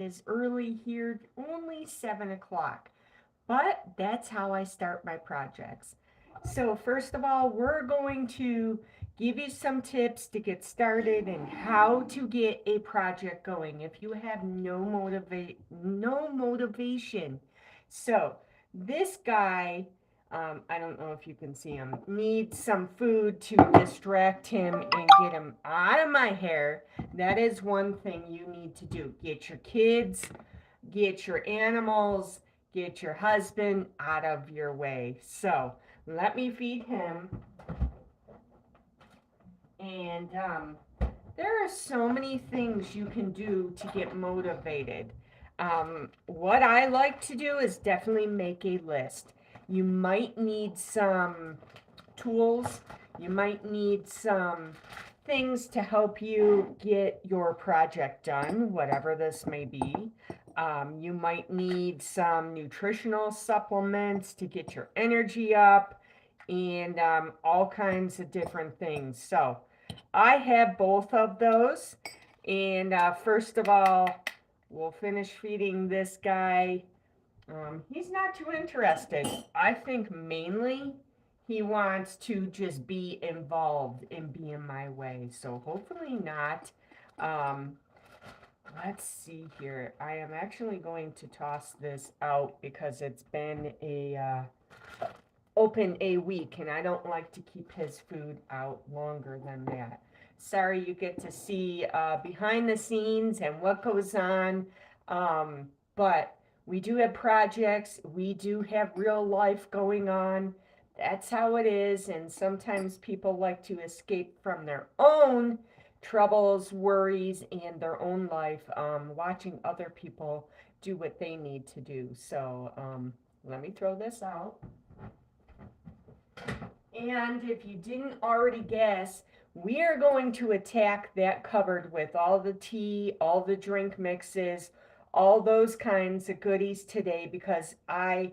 Is early here, only 7 o'clock, but that's how I start my projects. So, first of all, we're going to give you some tips to get started and how to get a project going if you have no motivation. So, this guy, I don't know if you can see him, needs some food to distract him and get him out of my hair. That is one thing you need to do. Get your kids, get your animals, get your husband out of your way. So let me feed him. And there are so many things you can do to get motivated. What I like to do is definitely make a list. You might need some tools, you might need some things to help you get your project done, whatever this may be. You might need some nutritional supplements to get your energy up and all kinds of different things. So, I have both of those. And first of all, we'll finish feeding this guy. He's not too interested. I think mainly he wants to just be involved and be in my way. So hopefully not. Um, let's see here. I am actually going to toss this out because it's been open a week and I don't like to keep his food out longer than that. Sorry, you get to see behind the scenes and what goes on. But we do have projects, we do have real life going on. That's how it is. And sometimes people like to escape from their own troubles, worries, and their own life, watching other people do what they need to do. So let me throw this out. And if you didn't already guess, we are going to attack that cupboard with all the tea, all the drink mixes, all those kinds of goodies today because I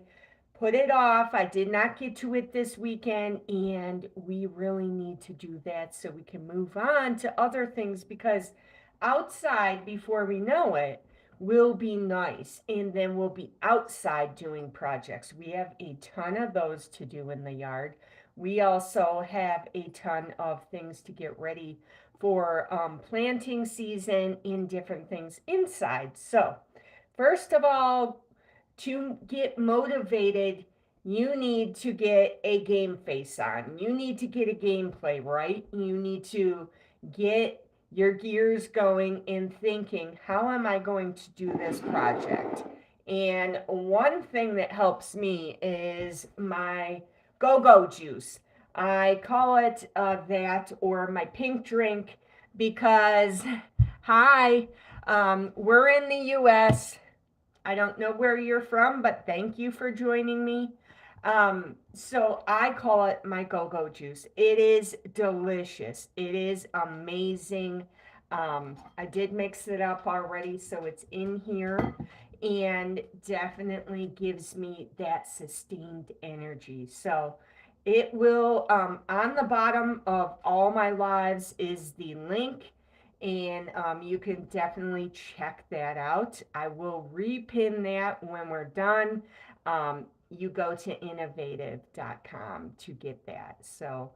put it off. I did not get to it this weekend, and we really need to do that so we can move on to other things because outside, before we know it, will be nice, and then we'll be outside doing projects. We have a ton of those to do in the yard. We also have a ton of things to get ready for planting season in different things inside. So, first of all, to get motivated, you need to get a game face on. You need to get a gameplay, right? You need to get your gears going and thinking, how am I going to do this project? And one thing that helps me is my go-go juice. I call it that, or my pink drink, because hi, we're in the US. I don't know where you're from, but thank you for joining me. So I call it my go-go juice. It is delicious. It is amazing. I did mix it up already, so it's in here and definitely gives me that sustained energy. So it will, on the bottom of all my lives is the link, and you can definitely check that out. I will repin that when we're done. You go to innovative.com to get that. So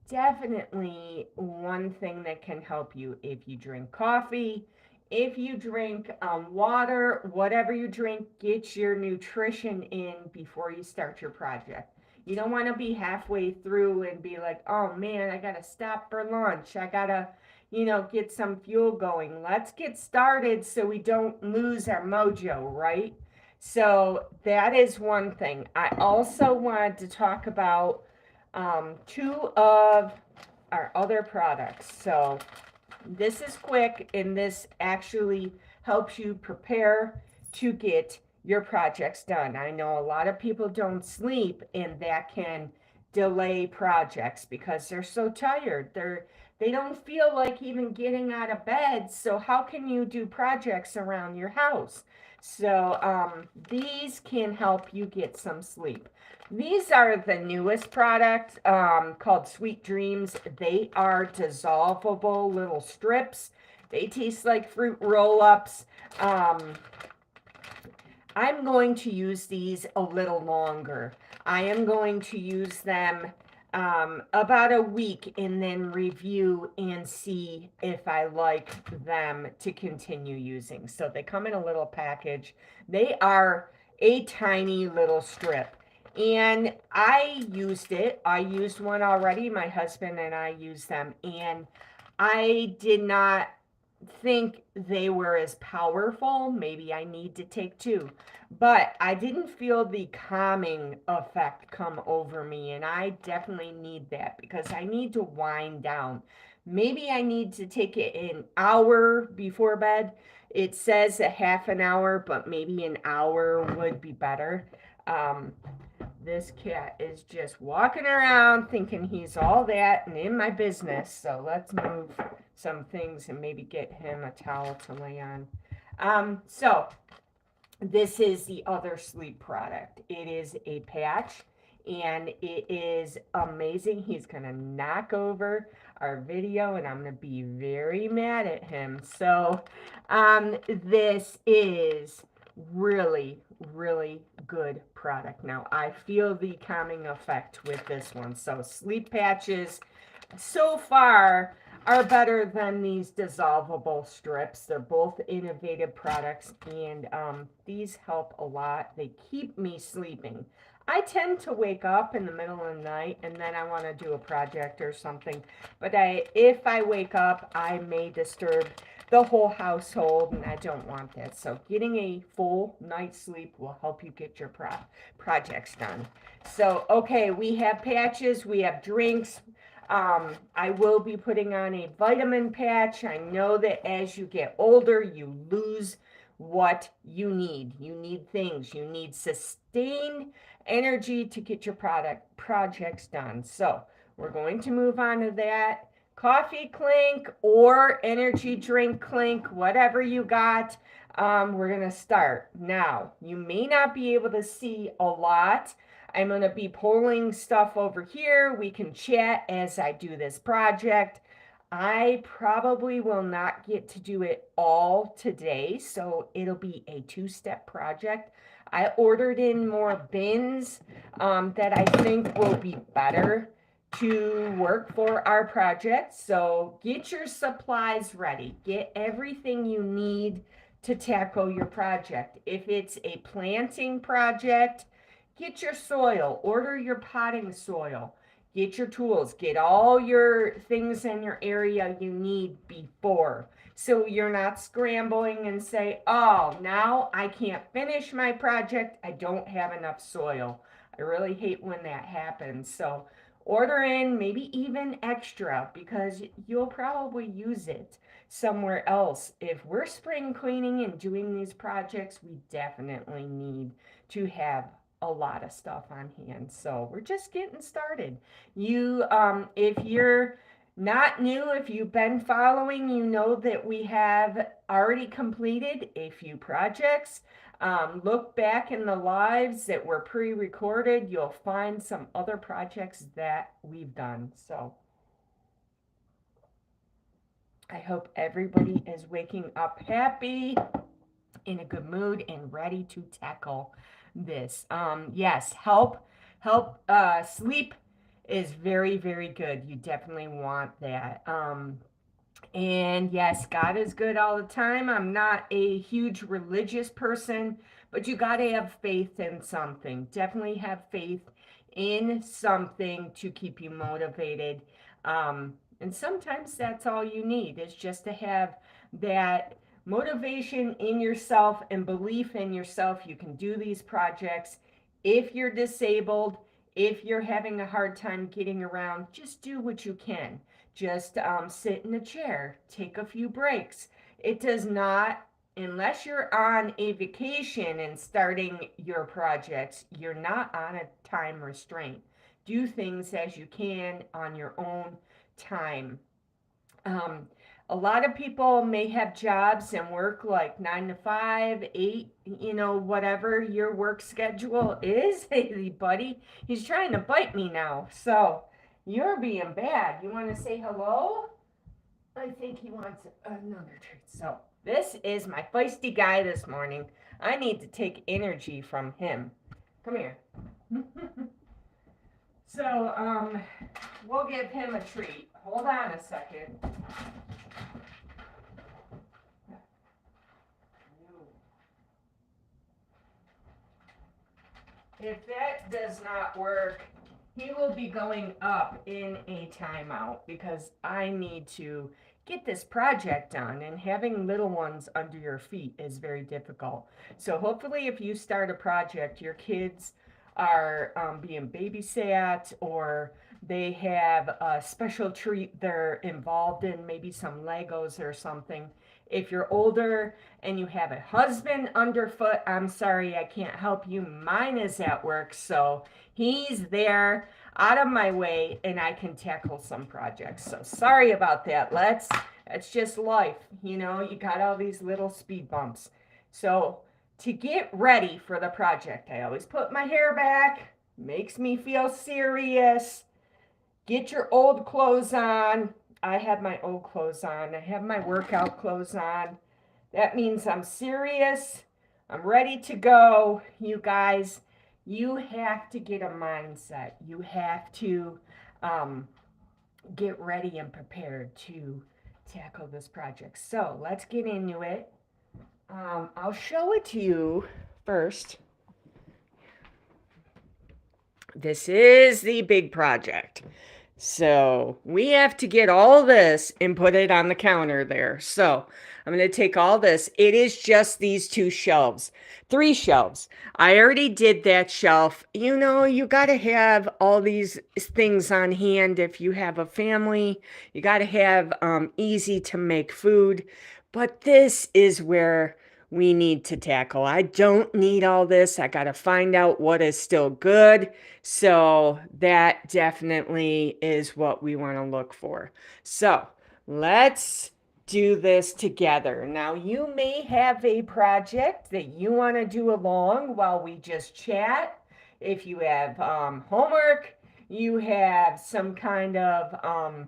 definitely one thing that can help you if you drink coffee, if you drink water, whatever you drink, get your nutrition in before you start your project. You don't want to be halfway through and be like, oh man, I got to stop for lunch. I got to, get some fuel going. Let's get started so we don't lose our mojo, right? So that is one thing. I also wanted to talk about two of our other products. So this is quick, and this actually helps you prepare to get your projects done. I know a lot of people don't sleep, and that can delay projects because they're so tired. They don't feel like even getting out of bed. So how can you do projects around your house? So these can help you get some sleep. These are the newest product called Sweet Dreams. They are dissolvable little strips. They taste like fruit roll-ups. I'm going to use these a little longer. I am going to use them about a week and then review and see if I like them to continue using. So they come in a little package. They are a tiny little strip. And I used it. I used one already. My husband and I used them. And I did not think they were as powerful. Maybe I need to take two. But I didn't feel the calming effect come over me. And I definitely need that because I need to wind down. Maybe I need to take it an hour before bed. It says a half an hour, but maybe an hour would be better. Um, this cat is just walking around thinking he's all that and in my business. So let's move some things and maybe get him a towel to lay on. So this is the other sleep product. It is a patch and it is amazing. He's going to knock over our video and I'm going to be very mad at him. So this is really, really good product. Now, I feel the calming effect with this one. So sleep patches so far are better than these dissolvable strips. They're both innovative products, and these help a lot. They keep me sleeping. I tend to wake up in the middle of the night and then I want to do a project or something. But if I wake up, I may disturb the whole household, and I don't want that. So getting a full night's sleep will help you get your projects done. So, okay, we have patches, we have drinks. I will be putting on a vitamin patch. I know that as you get older, you lose what you need. You need things. You need sustained energy to get your projects done. So we're going to move on to that. Coffee clink or energy drink clink, whatever you got. We're going to start. Now, you may not be able to see a lot. I'm going to be pulling stuff over here. We can chat as I do this project. I probably will not get to do it all today, so it'll be a two-step project. I ordered in more bins that I think will be better to work for our project. So get your supplies ready. Get everything you need to tackle your project. If it's a planting project, get your soil, order your potting soil, get your tools, get all your things in your area you need before. So you're not scrambling and say, oh, now I can't finish my project. I don't have enough soil. I really hate when that happens. So order in maybe even extra because you'll probably use it somewhere else. If we're spring cleaning and doing these projects, we definitely need to have a lot of stuff on hand. So we're just getting started. If you're not new, if you've been following, you know that we have already completed a few projects. Look back in the lives that were pre-recorded. You'll find some other projects that we've done. So I hope everybody is waking up happy, in a good mood, and ready to tackle this. Yes, help sleep is very, very good. You definitely want that. And yes, God is good all the time. I'm not a huge religious person, but you got to have faith in something. Definitely have faith in something to keep you motivated. And sometimes that's all you need is just to have that motivation in yourself and belief in yourself. You can do these projects. If you're disabled, if you're having a hard time getting around, just do what you can. Just sit in a chair, take a few breaks. It does not, unless you're on a vacation and starting your projects, you're not on a time restraint. Do things as you can on your own time. Um, a lot of people may have jobs and work like 9 to 5, 8, whatever your work schedule is. Hey, buddy, he's trying to bite me now. So you're being bad. You want to say hello? I think he wants another treat. So this is my feisty guy this morning. I need to take energy from him. Come here. So, we'll give him a treat. Hold on a second. If that does not work, he will be going up in a timeout because I need to get this project done, and having little ones under your feet is very difficult. So hopefully if you start a project, your kids are being babysat, or they have a special treat they're involved in, maybe some Legos or something. If you're older and you have a husband underfoot, I'm sorry, I can't help you. Mine is at work, so he's there out of my way and I can tackle some projects. So sorry about that. It's just life. You know, you got all these little speed bumps. So to get ready for the project, I always put my hair back, makes me feel serious. Get your old clothes on. I have my old clothes on. I have my workout clothes on. That means I'm serious. I'm ready to go. You guys, you have to get a mindset. You have to get ready and prepared to tackle this project. So let's get into it. I'll show it to you first. This is the big project. So we have to get all this and put it on the counter there. So I'm going to take all this. It is just these 2 shelves, 3 shelves. I already did that shelf. You know, you got to have all these things on hand. If you have a family, you got to have easy to make food. But this is where we need to tackle. I don't need all this. I got to find out what is still good. So that definitely is what we want to look for. So let's do this together. Now, you may have a project that you want to do along while we just chat. If you have homework, you have some kind of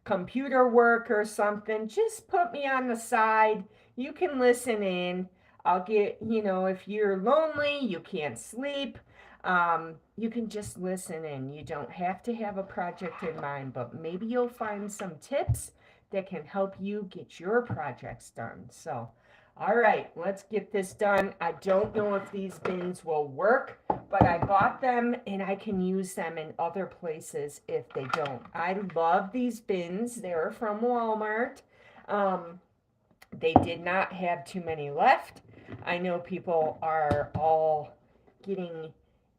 computer work or something, just put me on the side. You can listen in. I'll get, you know, if you're lonely, you can't sleep, you can just listen in. You don't have to have a project in mind, but maybe you'll find some tips that can help you get your projects done. So, all right, let's get this done. I don't know if these bins will work, but I bought them and I can use them in other places if they don't. I love these bins. They're from Walmart. They did not have too many left. I know people are all getting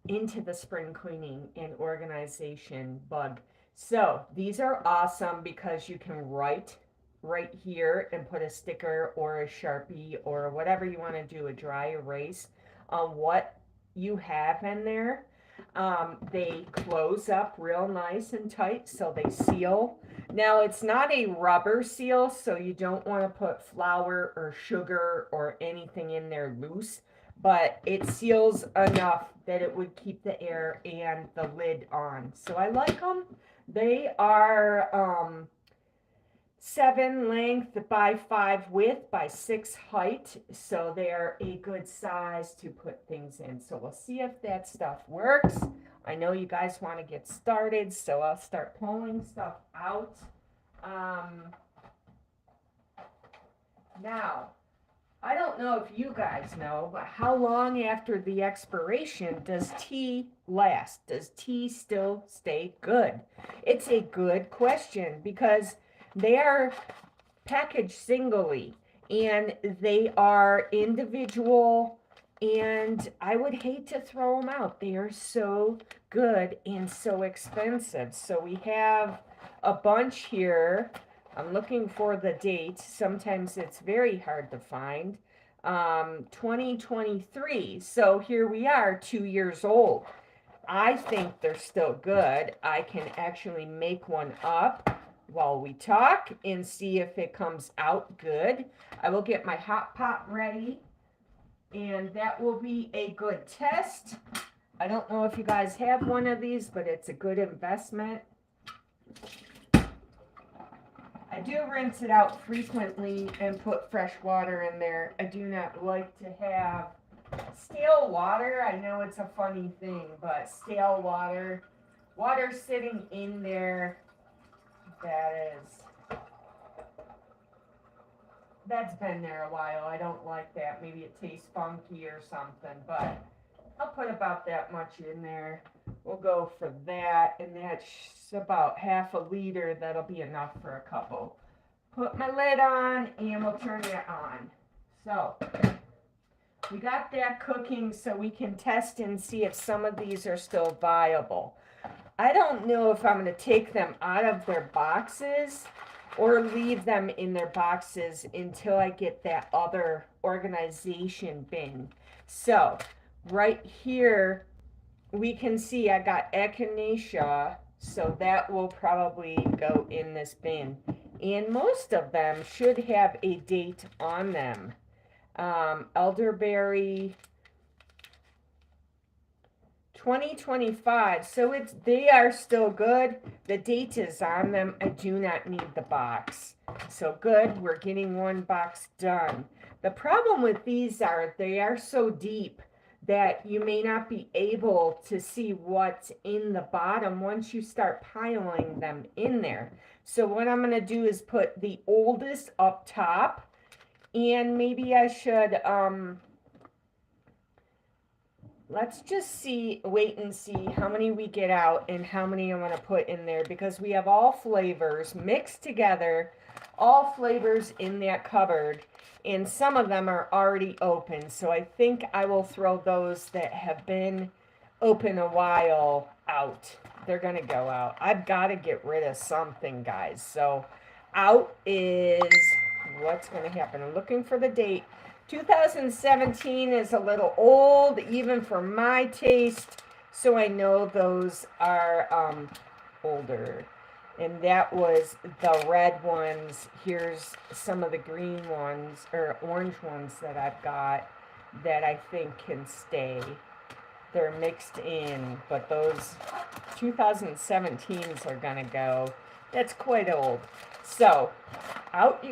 into the spring cleaning and organization bug. So these are awesome because you can write right here and put a sticker or a Sharpie or whatever you want to do, a dry erase on what you have in there. They close up real nice and tight, so they seal. Now, it's not a rubber seal, so you don't want to put flour or sugar or anything in there loose, but it seals enough that it would keep the air and the lid on. So I like them. They are 7 length by 5 width by 6 height, so they're a good size to put things in. So we'll see if that stuff works. I know you guys want to get started, so I'll start pulling stuff out. Now, I don't know if you guys know, but how long after the expiration does tea last? Does tea still stay good? It's a good question because they are packaged singly and they are individual, and I would hate to throw them out. They are so good and so expensive. So we have a bunch here. I'm looking for the date. Sometimes it's very hard to find. 2023. So here we are, 2 years old. I think they're still good. I can actually make one up while we talk and see if it comes out good. I will get my hot pot ready, and that will be a good test. I don't know if you guys have one of these, but it's a good investment. I do rinse it out frequently and put fresh water in there. I do not like to have Stale water, I know it's a funny thing, but stale water, water sitting in there, that is, that's been there a while. I don't like that. Maybe it tastes funky or something, but I'll put about that much in there. We'll go for that, and that's about half a liter. That'll be enough for a couple. Put my lid on, and we'll turn it on. So, we got that cooking so we can test and see if some of these are still viable. I don't know if I'm going to take them out of their boxes or leave them in their boxes until I get that other organization bin. So, right here, we can see I got echinacea, so that will probably go in this bin. And most of them should have a date on them. Elderberry 2025, so they are still good. The date is on them. I do not need the box, so good. We're getting one box done. The problem with these are they are so deep that you may not be able to see what's in the bottom once you start piling them in there. So what I'm going to do is put the oldest up top, and maybe I should let's just wait and see how many we get out and how many I want to put in there, because we have all flavors mixed together, all flavors in that cupboard, and some of them are already open. So I think I will throw those that have been open a while out. They're going to go out. I've got to get rid of something, guys. So out is what's going to happen. I'm looking for the date. 2017 is a little old, even for my taste, so I know those are older. And that was the red ones. Here's some of the green ones, or orange ones that I've got that I think can stay. They're mixed in, but those 2017s are gonna go. That's quite old. So, out.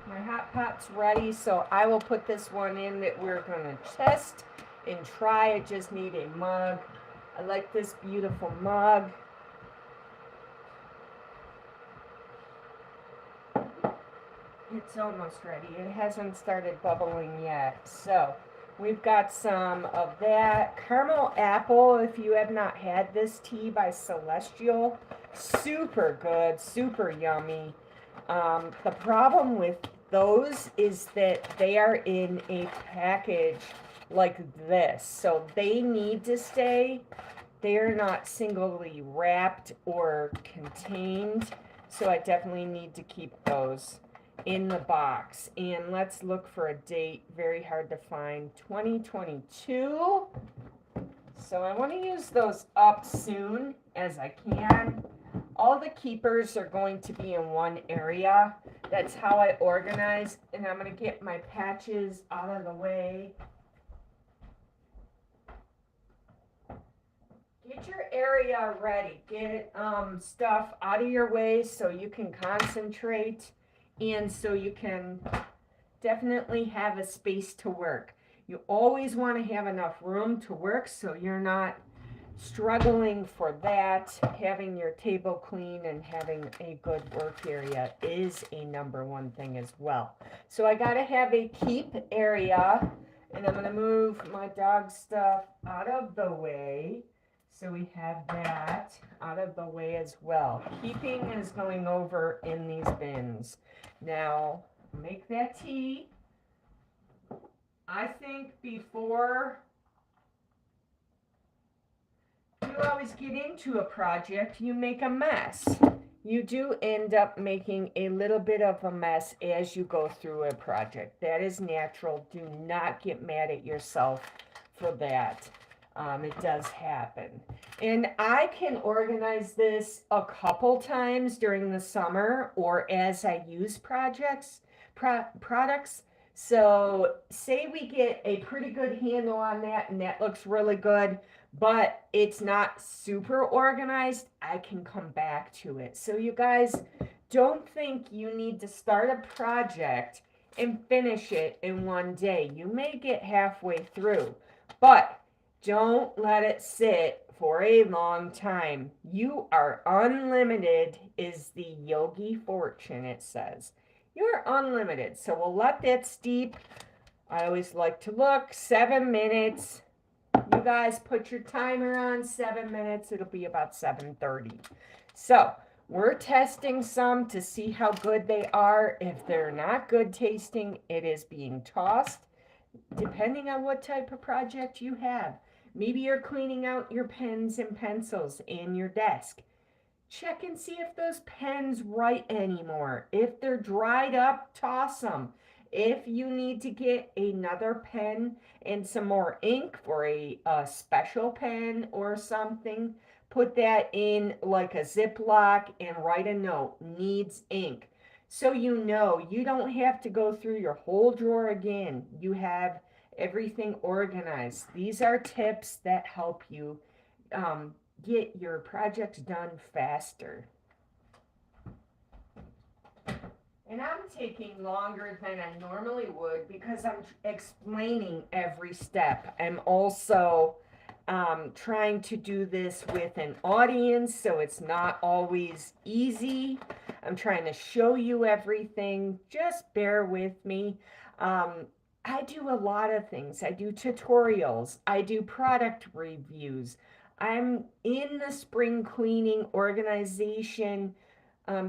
My hot pot's ready, so I will put this one in that we're going to test and try. I just need a mug. I like this beautiful mug. It's almost ready. It hasn't started bubbling yet. So we've got some of that. Caramel apple, if you have not had this tea by Celestial, super good, super yummy. The problem with those is that they are in a package like this, so they need to stay. They are not singly wrapped or contained, so I definitely need to keep those in the box. And let's look for a date. Very hard to find. 2022. So I want to use those up soon as I can. All the keepers are going to be in one area. That's how I organize. And I'm going to get my patches out of the way. Get your area ready. Get stuff out of your way so you can concentrate and so you can definitely have a space to work. You always want to have enough room to work so you're not struggling for that. Having your table clean and having a good work area is a number one thing as well. So I got to have a keep area, and I'm going to move my dog stuff out of the way. So we have that out of the way as well. Keeping is going over in these bins. Now, make that tea. I think before you always get into a project, you make a mess. You do end up making a little bit of a mess as you go through a project. That is natural. Do not get mad at yourself for that. It does happen. And I can organize this a couple times during the summer or as I use products. So say we get a pretty good handle on that and that looks really good, but it's not super organized, I can come back to it. So you guys, Don't think you need to start a project and finish it in one day. You may get halfway through, but don't let it sit for a long time. You are unlimited, is the yogi fortune, it says. You're unlimited. So we'll let that steep. I always like to look, 7 minutes. You guys put your timer on 7 minutes. It'll be about 7:30. So we're testing some to see how good they are. If they're not good tasting, it is being tossed, depending on what type of project you have. Maybe you're cleaning out your pens and pencils in your desk. Check and see if those pens write anymore. If they're dried up, toss them. If you need to get another pen and some more ink for a special pen or something, put that in like a Ziploc and write a note, needs ink. So you know you don't have to go through your whole drawer again. You have everything organized. These are tips that help you get your projects done faster. And I'm taking longer than I normally would because I'm explaining every step. I'm also trying to do this with an audience, so it's not always easy. I'm trying to show you everything. Just bear with me. I do a lot of things. I do tutorials. I do product reviews. I'm in the spring cleaning organization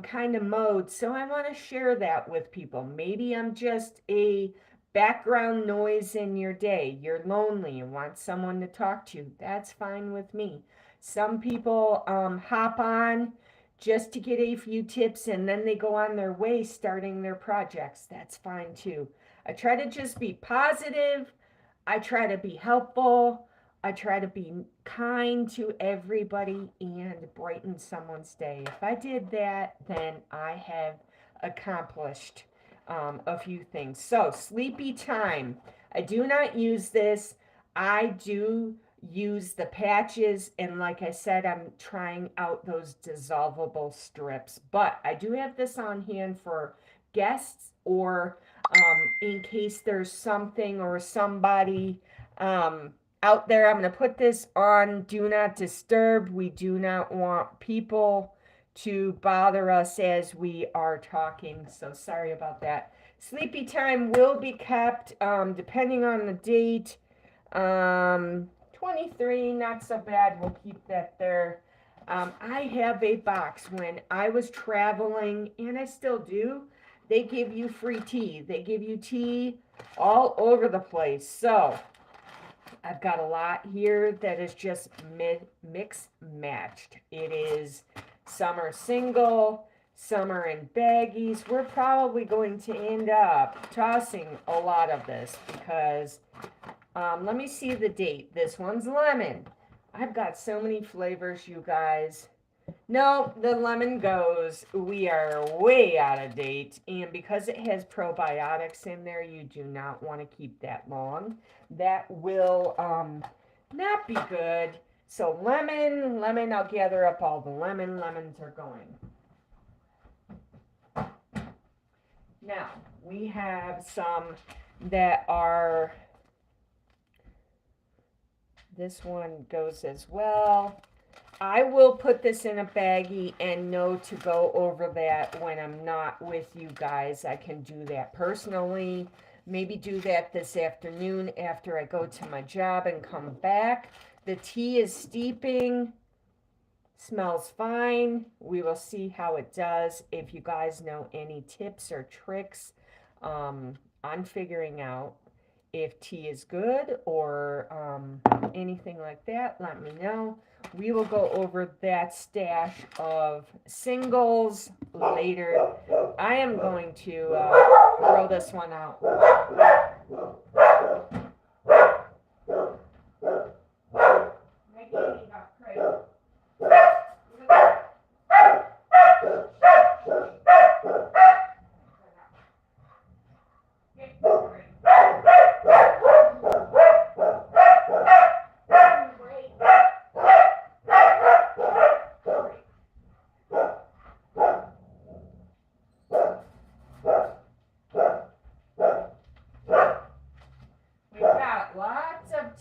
kind of mode, so I want to share that with people. Maybe I'm just a background noise in your day. You're lonely and want someone to talk to. That's fine with me. Some people hop on just to get a few tips and then they go on their way starting their projects. That's fine too. I try to just be positive. I try to be helpful. I try to be kind to everybody and brighten someone's day. If I did that, then I have accomplished a few things. So, sleepy time. I do not use this. I do use the patches, and like I said, I'm trying out those dissolvable strips. But I do have this on hand for guests or in case there's something or somebody out there. I'm going to put this on Do Not Disturb. We do not want people to bother us as we are talking, so sorry about that. Sleepy time will be kept depending on the date. 23, not so bad. We'll keep that there. I have a box. When I was traveling, and I still do, they give you free tea. They give you tea all over the place. So I've got a lot here that is just mix matched. It is some are single, some are in baggies. We're probably going to end up tossing a lot of this because let me see the date. This one's lemon. I've got so many flavors, you guys. No, the lemon goes. We are way out of date. And because it has probiotics in there, you do not want to keep that long. That will not be good. So lemon, I'll gather up all the lemons are going. Now, we have some that are, this one goes as well. I will put this in a baggie and know to go over that when I'm not with you guys. I can do that personally. Maybe do that this afternoon after I go to my job and come back. The tea is steeping. Smells fine. We will see how it does. If you guys know any tips or tricks on figuring out if tea is good or anything like that, let me know. We will go over that stash of singles later. I am going to throw this one out.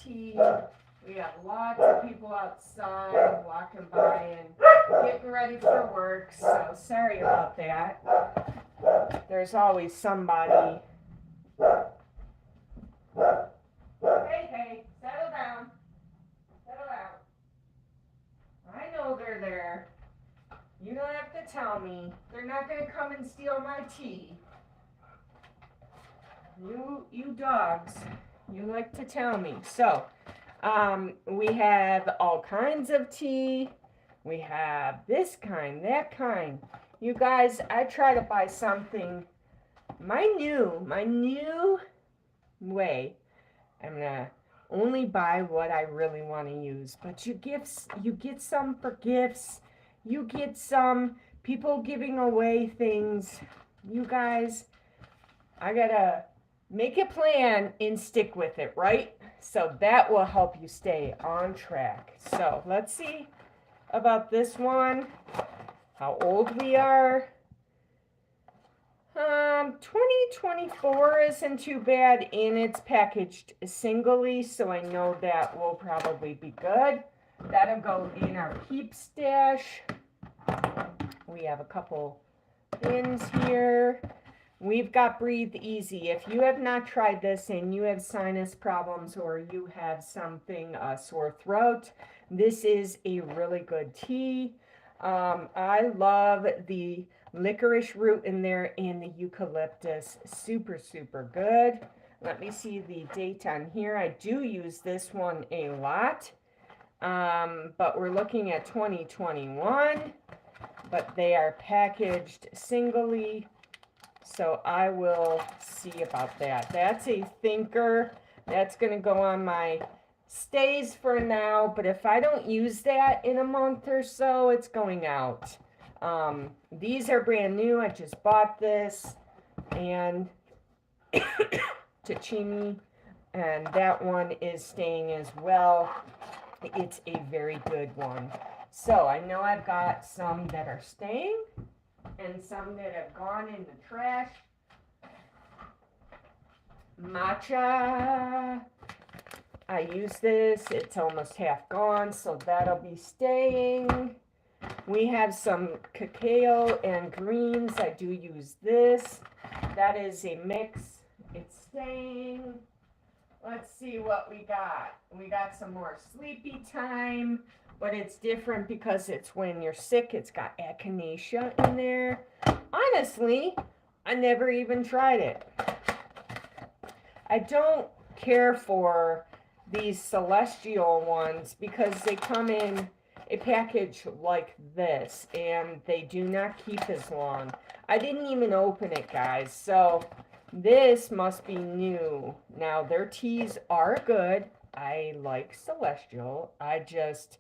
tea. We have lots of people outside walking by and getting ready for work, so sorry about that. There's always somebody. Hey, settle down. Settle down. I know they're there. You don't have to tell me. They're not going to come and steal my tea. You dogs, you like to tell me. So, we have all kinds of tea. We have this kind, that kind. You guys, I try to buy something, my new way. I'm gonna only buy what I really want to use. But you get some for gifts. You get some people giving away things. You guys, I gotta make a plan and stick with it, right? So that will help you stay on track. So let's see about this one, how old we are. 2024 isn't too bad, and it's packaged singly, so I know that will probably be good. That'll go in our keep stash. We have a couple pins here. We've got Breathe Easy. If you have not tried this and you have sinus problems or you have something, a sore throat, this is a really good tea. I love the licorice root in there and the eucalyptus. Super, super good. Let me see the date on here. I do use this one a lot, but we're looking at 2021, but they are packaged singly. So I will see about that. That's a thinker. That's going to go on my stays for now. But if I don't use that in a month or so, it's going out. These are brand new. I just bought this. And Tachimi. And that one is staying as well. It's a very good one. So I know I've got some that are staying and some that have gone in the trash. Matcha. I use this. It's almost half gone, so that'll be staying. We have some cacao and greens. I do use this. That is a mix. It's staying. Let's see what we got. We got some more sleepy time. But it's different because it's when you're sick. It's got echinacea in there. Honestly, I never even tried it. I don't care for these celestial ones because they come in a package like this and they do not keep as long. I didn't even open it, guys. So this must be new. Now, their teas are good. I like celestial. I just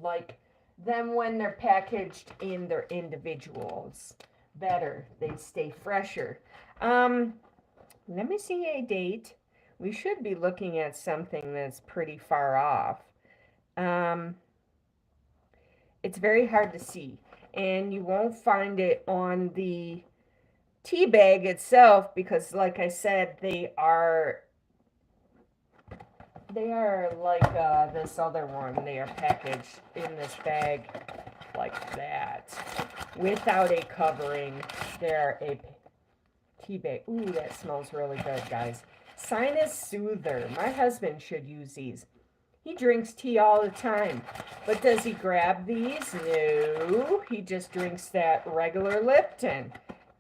like them when they're packaged in their individuals better. They stay fresher. Let me see a date. We should be looking at something that's pretty far off. It's very hard to see, and you won't find it on the tea bag itself because, like I said, they are like this other one. They are packaged in this bag like that without a covering. They're a tea bag. Ooh, that smells really good, guys. Sinus Soother. My husband should use these. He drinks tea all the time. But does he grab these? No. He just drinks that regular Lipton.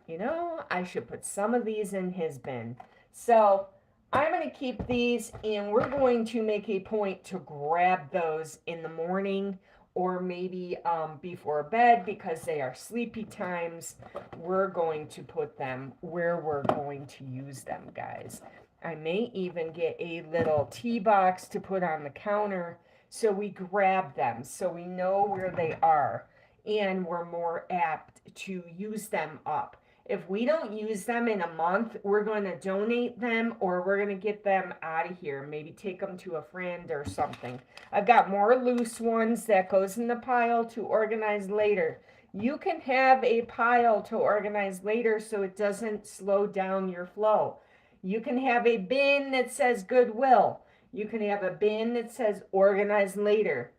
You know, I should put some of these in his bin. So I'm going to keep these, and we're going to make a point to grab those in the morning or maybe before bed because they are sleepy times. We're going to put them where we're going to use them, guys. I may even get a little tea box to put on the counter so we grab them so we know where they are and we're more apt to use them up. If we don't use them in a month, we're going to donate them or we're going to get them out of here. Maybe take them to a friend or something. I've got more loose ones that goes in the pile to organize later. You can have a pile to organize later so it doesn't slow down your flow. You can have a bin that says Goodwill. You can have a bin that says organize later.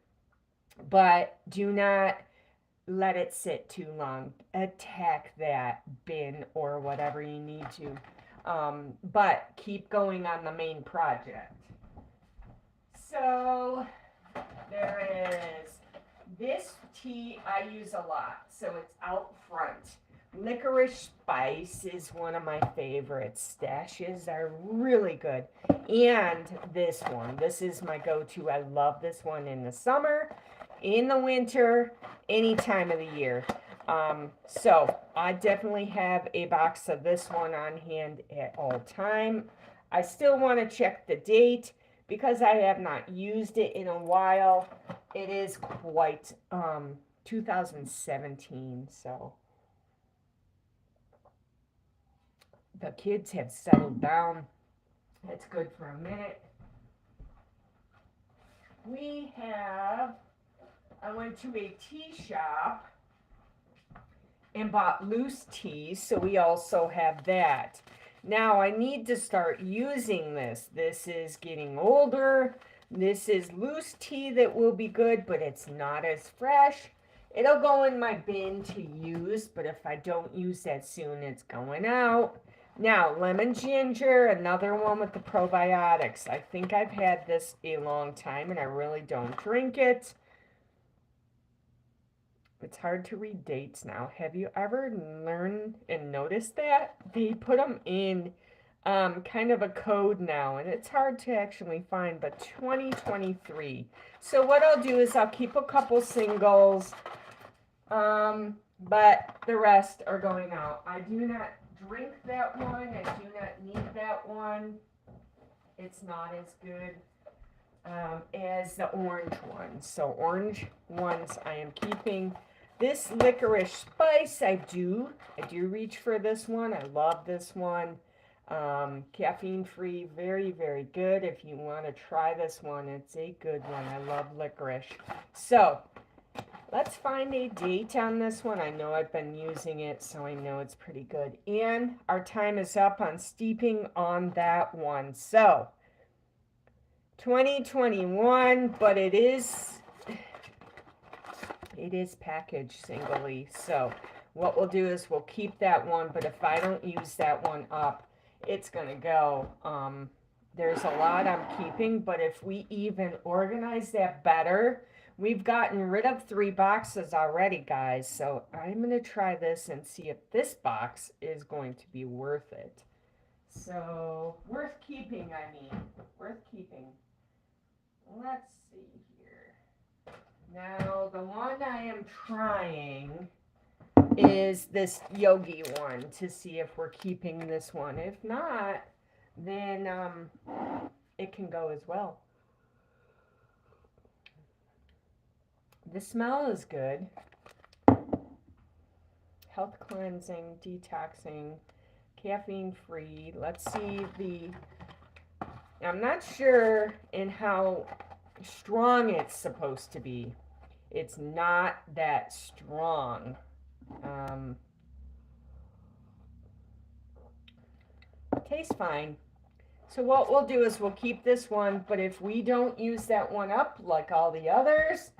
But do not let it sit too long. Attack that bin or whatever you need to. But keep going on the main project. So there is this tea I use a lot, so it's out front. Licorice spice is one of my favorites. Stashes are really good. And this one, this is my go-to. I love this one in the summer, in the winter, any time of the year. So I definitely have a box of this one on hand at all time. I still want to check the date because I have not used it in a while. It is quite 2017, so the kids have settled down. It's good for a minute. I went to a tea shop and bought loose teas, so we also have that. Now I need to start using this. This is getting older. This is loose tea that will be good, but it's not as fresh. It'll go in my bin to use, but if I don't use that soon, it's going out. Now, lemon ginger, another one with the probiotics. I think I've had this a long time and I really don't drink it. It's hard to read dates now. Have you ever learned and noticed that? They put them in kind of a code now, and it's hard to actually find, but 2023. So what I'll do is I'll keep a couple singles, but the rest are going out. I do not drink that one. I do not need that one. It's not as good as the orange ones. So orange ones I am keeping. This licorice spice, I do reach for this one. I love this one. Caffeine free, very, very good. If you want to try this one, it's a good one. I love licorice. So let's find a date on this one. I know I've been using it, so I know it's pretty good. And our time is up on steeping on that one. So 2021, but it is packaged singly. So what we'll do is we'll keep that one, but if I don't use that one up, it's gonna go. There's a lot I'm keeping, but if we even organize that better, we've gotten rid of 3 boxes already, guys. So I'm gonna try this and see if this box is going to be worth it. So worth keeping, I mean, worth keeping. Let's see here. Now, the one I am trying is this Yogi one to see if we're keeping this one. If not, then it can go as well. The smell is good. Health cleansing, detoxing, caffeine free. Let's see I'm not sure in how strong it's supposed to be. It's not that strong. Tastes fine. So what we'll do is we'll keep this one, but if we don't use that one up like all the others,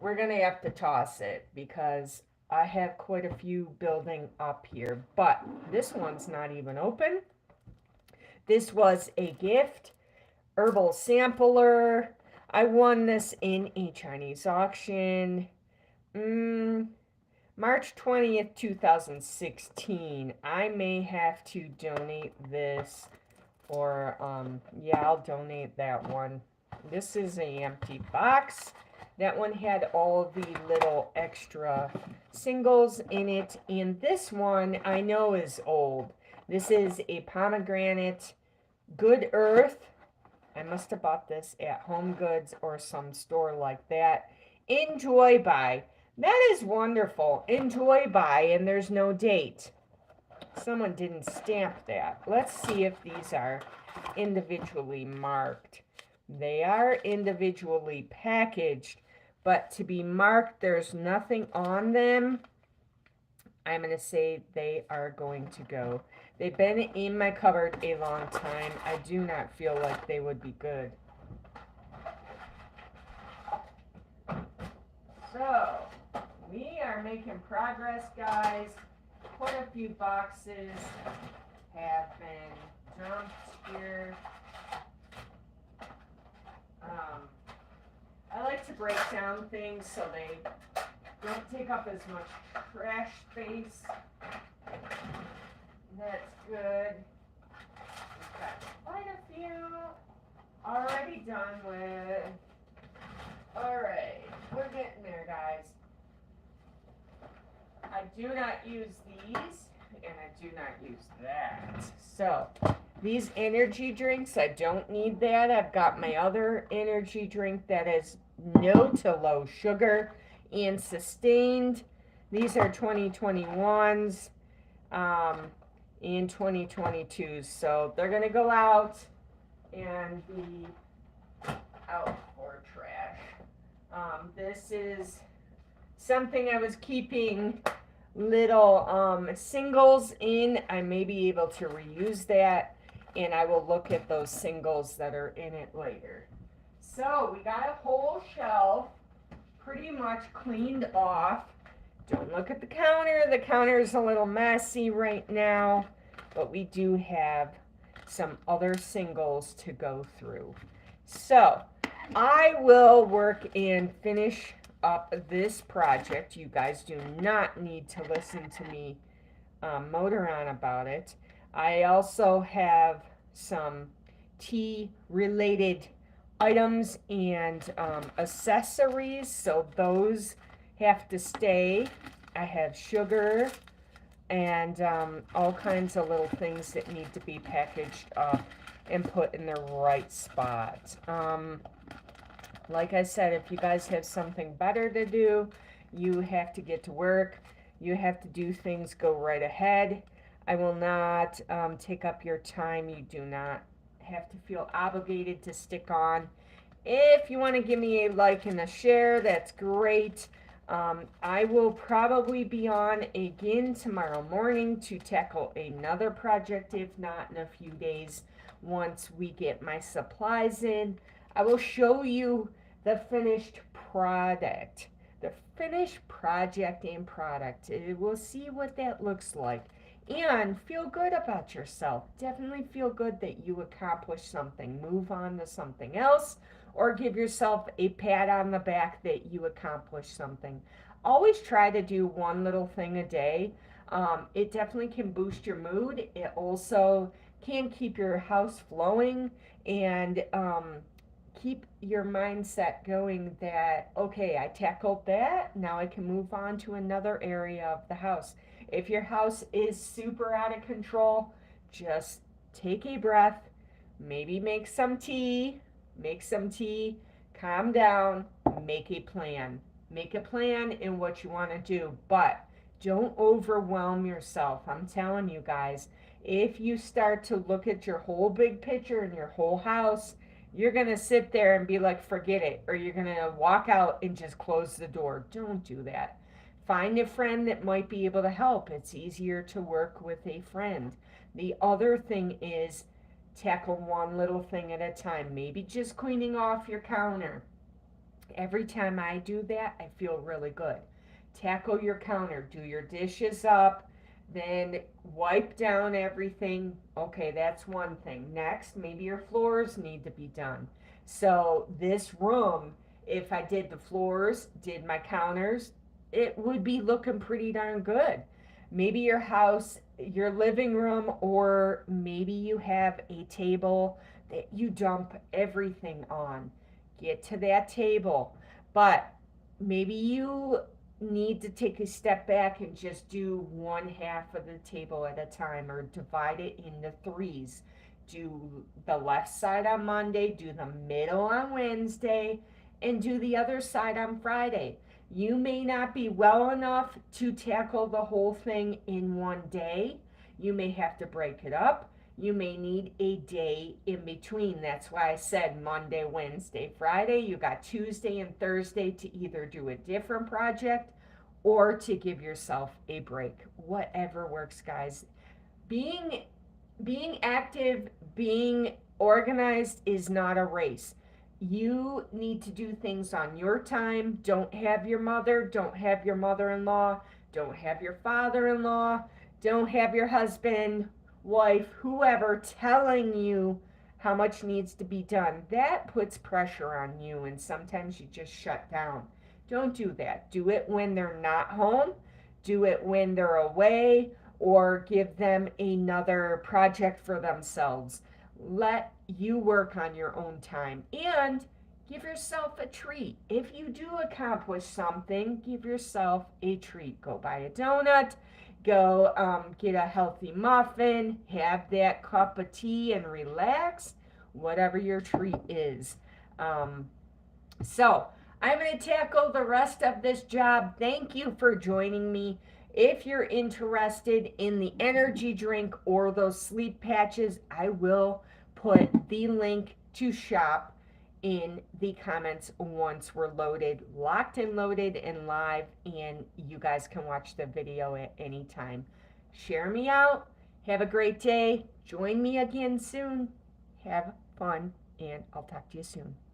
we're going to have to toss it because I have quite a few building up here. But this one's not even open. This was a gift, herbal sampler. I won this in a Chinese auction. March 20th, 2016. I may have to donate this or, yeah, I'll donate that one. This is an empty box. That one had all the little extra singles in it. And this one I know is old. This is a pomegranate Good Earth. I must have bought this at Home Goods or some store like that. Enjoy by. That is wonderful. Enjoy by, and there's no date. Someone didn't stamp that. Let's see if these are individually marked. They are individually packaged, but to be marked, there's nothing on them. I'm going to say they are going to go. They've been in my cupboard a long time. I do not feel like they would be good. So, we are making progress, guys. Quite a few boxes have been dumped here. I like to break down things so they don't take up as much trash space. That's good. We've got quite a few already done with. Alright, we're getting there, guys. I do not use these, and I do not use that. So, these energy drinks, I don't need that. I've got my other energy drink that is no to low sugar and sustained. These are 2021s in 2022. So they're going to go out and be out for trash. This is something I was keeping little singles in. I may be able to reuse that, and I will look at those singles that are in it later. So we got a whole shelf pretty much cleaned off. Don't look at the counter. The counter is a little messy right now, but we do have some other singles to go through. So I will work and finish up this project. You guys do not need to listen to me motor on about it. I also have some tea related items and accessories, so those have to stay. I have sugar and all kinds of little things that need to be packaged up and put in the right spot. Like I said, if you guys have something better to do, you have to get to work. You have to do things, go right ahead. I will not take up your time. You do not have to feel obligated to stick on. If you want to give me a like and a share, that's great. I will probably be on again tomorrow morning to tackle another project, if not in a few days, once we get my supplies in. I will show you the finished product. The finished project and product. We'll see what that looks like. And feel good about yourself. Definitely feel good that you accomplished something. Move on to something else, or give yourself a pat on the back that you accomplished something. Always try to do one little thing a day. It definitely can boost your mood. It also can keep your house flowing and keep your mindset going that, okay, I tackled that, now I can move on to another area of the house. If your house is super out of control, just take a breath, maybe make some tea, calm down, make a plan. Make a plan in what you want to do, but don't overwhelm yourself. I'm telling you guys, if you start to look at your whole big picture and your whole house, you're going to sit there and be like, forget it, or you're going to walk out and just close the door. Don't do that. Find a friend that might be able to help. It's easier to work with a friend. The other thing is tackle one little thing at a time. Maybe just cleaning off your counter. Every time I do that, I feel really good. Tackle your counter. Do your dishes up. Then wipe down everything. Okay, that's one thing. Next, maybe your floors need to be done. So this room, if I did the floors, did my counters, it would be looking pretty darn good. Maybe your house, your living room, or maybe you have a table that you dump everything on. Get to that table. But maybe you need to take a step back and just do one half of the table at a time, or divide it into threes. Do the left side on Monday, do the middle on Wednesday, and do the other side on Friday. You may not be well enough to tackle the whole thing in one day. You may have to break it up. You may need a day in between. That's why I said Monday, Wednesday, Friday. You got Tuesday and Thursday to either do a different project or to give yourself a break. Whatever works, guys. Being being active, being organized is not a race. You need to do things on your time. Don't have your mother, don't have your mother-in-law, don't have your father-in-law, don't have your husband, wife, whoever telling you how much needs to be done. That puts pressure on you, and sometimes you just shut down. Don't do that. Do it when they're not home. Do it when they're away, or give them another project for themselves. Let you work on your own time, and give yourself a treat. If you do accomplish something, give yourself a treat. Go buy a donut, go get a healthy muffin, have that cup of tea and relax, whatever your treat is. Um, so I'm going to tackle the rest of this job. Thank you for joining me. If you're interested in the energy drink or those sleep patches, I will put the link to shop in the comments once we're loaded, locked and loaded and live, and you guys can watch the video at any time. Share me out. Have a great day. Join me again soon. Have fun, and I'll talk to you soon.